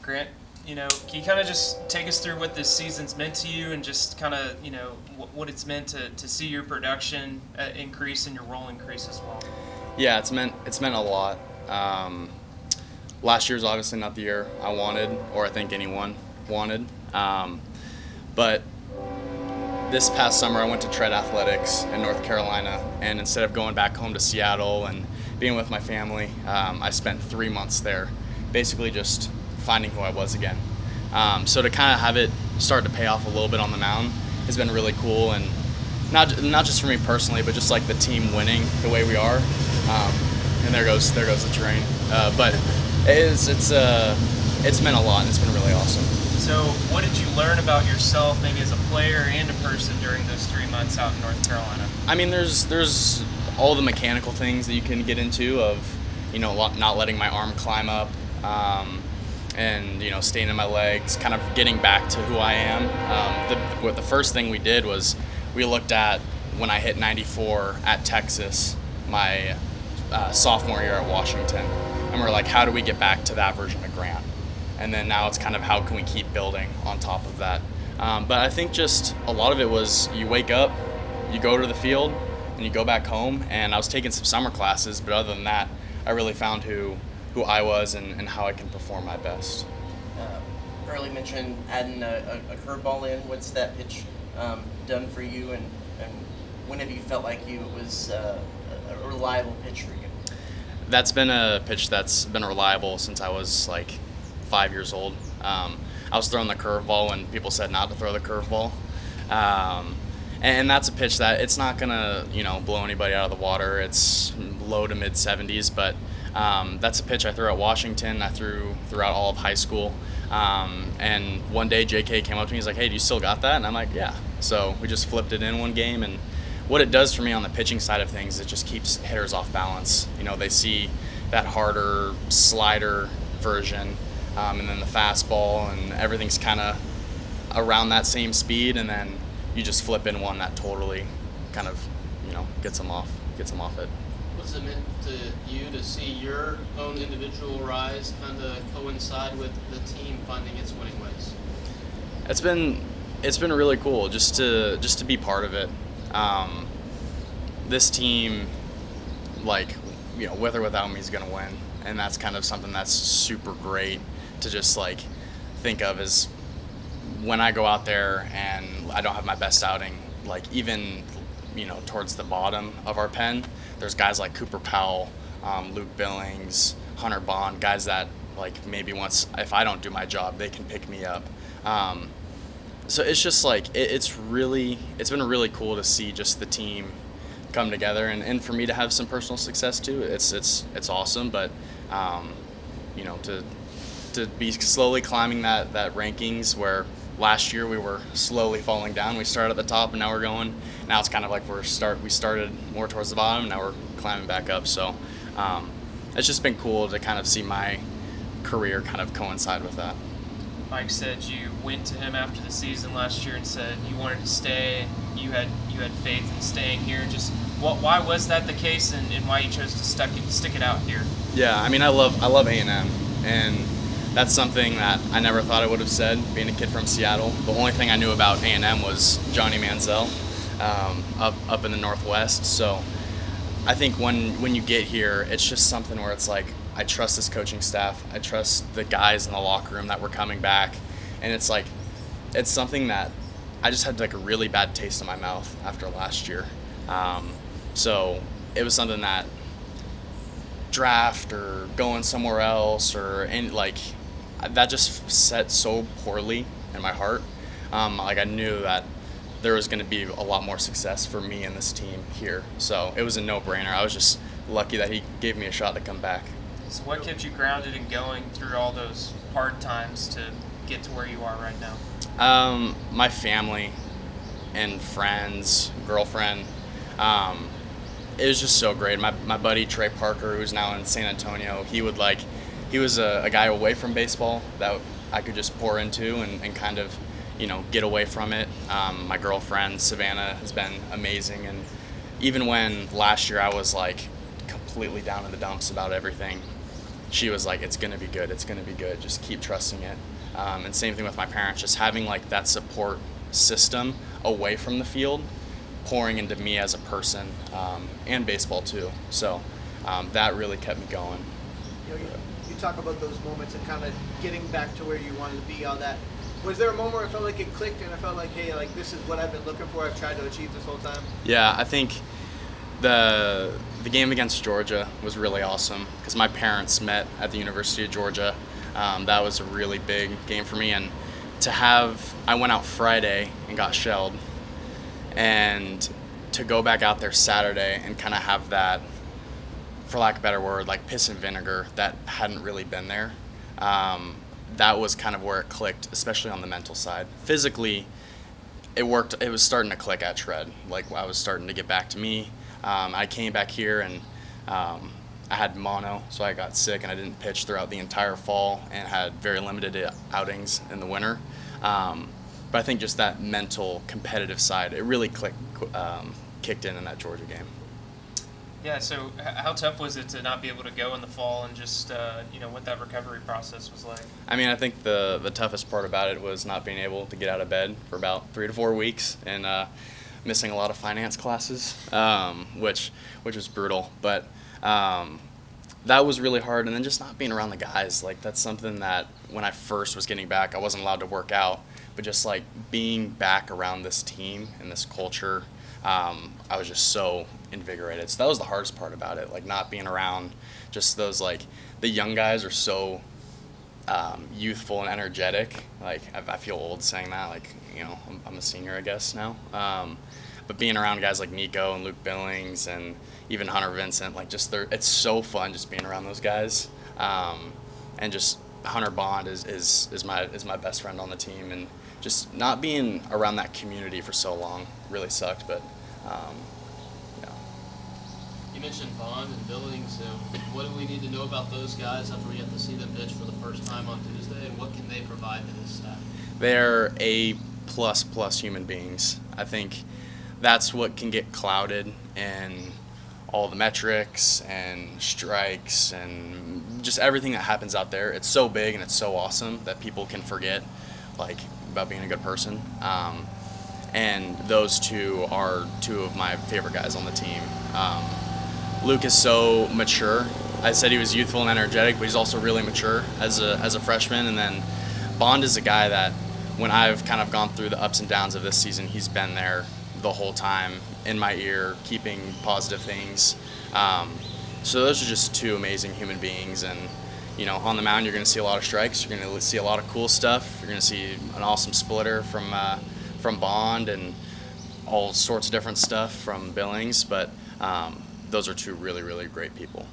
Grant, can you kind of just take us through what this season's meant to you and just kind of, what it's meant to see your production increase and your role increase as well? Yeah, it's meant a lot. Last year's obviously not the year I wanted, or I think anyone wanted. But this past summer, I went to Tread Athletics in North Carolina, and instead of going back home to Seattle and being with my family, I spent 3 months there, basically just finding who I was again. So to kind of have it start to pay off a little bit on the mound has been really cool, and not just for me personally, but just like the team winning the way we are. And there goes the train. But it's meant a lot, and it's been really awesome. So what did you learn about yourself, maybe as a player and a person, during those 3 months out in North Carolina? I mean, there's all the mechanical things that you can get into of, not letting my arm climb up, and staying in my legs, kind of getting back to who I am. The first thing we did was we looked at when I hit 94 at Texas, my sophomore year at Washington, and we're like, how do we get back to that version of Grant? And then now it's kind of how can we keep building on top of that. But I think just a lot of it was you wake up, you go to the field, and you go back home. And I was taking some summer classes, but other than that, I really found who I was and how I can perform my best. Early mentioned adding a curveball in. What's that pitch done for you, and when have you felt like it was a reliable pitch for you? That's been a pitch that's been reliable since I was like 5 years old. I was throwing the curveball when people said not to throw the curveball. And that's a pitch that it's not gonna, blow anybody out of the water. It's low to mid 70s, but that's a pitch I threw at Washington. I threw throughout all of high school. And one day JK came up to me. He's like, "Hey, do you still got that?" And I'm like, "Yeah." So we just flipped it in one game. And what it does for me on the pitching side of things, it just keeps hitters off balance. They see that harder slider version, and then the fastball, and everything's kind of around that same speed, and then you just flip in one that totally kind of, gets them off it. What's it meant to you to see your own individual rise kind of coincide with the team finding its winning ways? It's been really cool just to be part of it. This team, with or without me, is gonna win, and that's kind of something that's super great to just think of as when I go out there and I don't have my best outing, even towards the bottom of our pen, there's guys like Cooper Powell, Luke Billings, Hunter Bond, guys that maybe once if I don't do my job, they can pick me up. So it's just it's been really cool to see just the team come together, and for me to have some personal success too. It's awesome, but to be slowly climbing that rankings where last year we were slowly falling down. We started at the top and now we're going. Now it's kind of like we started more towards the bottom and now we're climbing back up. So it's just been cool to kind of see my career kind of coincide with that. Mike said you went to him after the season last year and said you wanted to stay. You had faith in staying here. Just why was that the case, and why you chose to stick it out here? Yeah, I mean I love A&M, and that's something that I never thought I would have said, being a kid from Seattle. The only thing I knew about A&M was Johnny Manziel up in the Northwest. So I think when you get here, it's just something where it's I trust this coaching staff. I trust the guys in the locker room that were coming back. And it's something that I just had a really bad taste in my mouth after last year. So it was something that draft or going somewhere else or that just set so poorly in my heart. I knew that there was going to be a lot more success for me and this team here. So it was a no-brainer. I was just lucky that he gave me a shot to come back. So what kept you grounded and going through all those hard times to get to where you are right now? My family and friends, girlfriend. It was just so great. My buddy Trey Parker, who's now in San Antonio, he was a guy away from baseball that I could just pour into and kind of, get away from it. My girlfriend Savannah has been amazing, and even when last year I was completely down in the dumps about everything, she was like, it's gonna be good, it's gonna be good, just keep trusting it. And same thing with my parents, just having like that support system away from the field, pouring into me as a person, and baseball too. So that really kept me going. You talk about those moments and kind of getting back to where you wanted to be, all that. Was there a moment where I felt like it clicked and I felt like, hey, like this is what I've been looking for, I've tried to achieve this whole time? Yeah, I think the game against Georgia was really awesome because my parents met at the University of Georgia. That was a really big game for me, and I went out Friday and got shelled, and to go back out there Saturday and kind of have that, for lack of a better word, like piss and vinegar that hadn't really been there. That was kind of where it clicked, especially on the mental side. Physically, it worked. It was starting to click at shred. Like I was starting to get back to me. I came back here and I had mono, so I got sick and I didn't pitch throughout the entire fall and had very limited outings in the winter. But I think just that mental competitive side, it really kicked in that Georgia game. Yeah, so how tough was it to not be able to go in the fall and just, what that recovery process was like? I mean, I think the toughest part about it was not being able to get out of bed for about 3 to 4 weeks and missing a lot of finance classes, which was brutal. But that was really hard. And then just not being around the guys, like that's something that when I first was getting back, I wasn't allowed to work out. But just like being back around this team and this culture, I was just so invigorated. So that was the hardest part about it, like not being around just those, like the young guys are so youthful and energetic. Like I feel old saying that, like, I'm a senior, I guess, now. But being around guys like Nico and Luke Billings and even Hunter Vincent, like it's so fun just being around those guys. And just Hunter Bond is my best friend on the team, and just not being around that community for so long really sucked. But yeah. You mentioned Bond and Billings. What do we need to know about those guys after we get to see them pitch for the first time on Tuesday, and what can they provide to this staff? They're A++ human beings. I think that's what can get clouded in all the metrics and strikes and just everything that happens out there. It's so big and it's so awesome that people can forget, like, about being a good person. And those two are two of my favorite guys on the team. Luke is so mature. I said he was youthful and energetic, but he's also really mature as a freshman. And then Bond is a guy that when I've kind of gone through the ups and downs of this season, he's been there the whole time in my ear, keeping positive things. So those are just two amazing human beings. And on the mound, you're going to see a lot of strikes. You're going to see a lot of cool stuff. You're going to see an awesome splitter from Bond and all sorts of different stuff from Billings. But those are two really, really great people.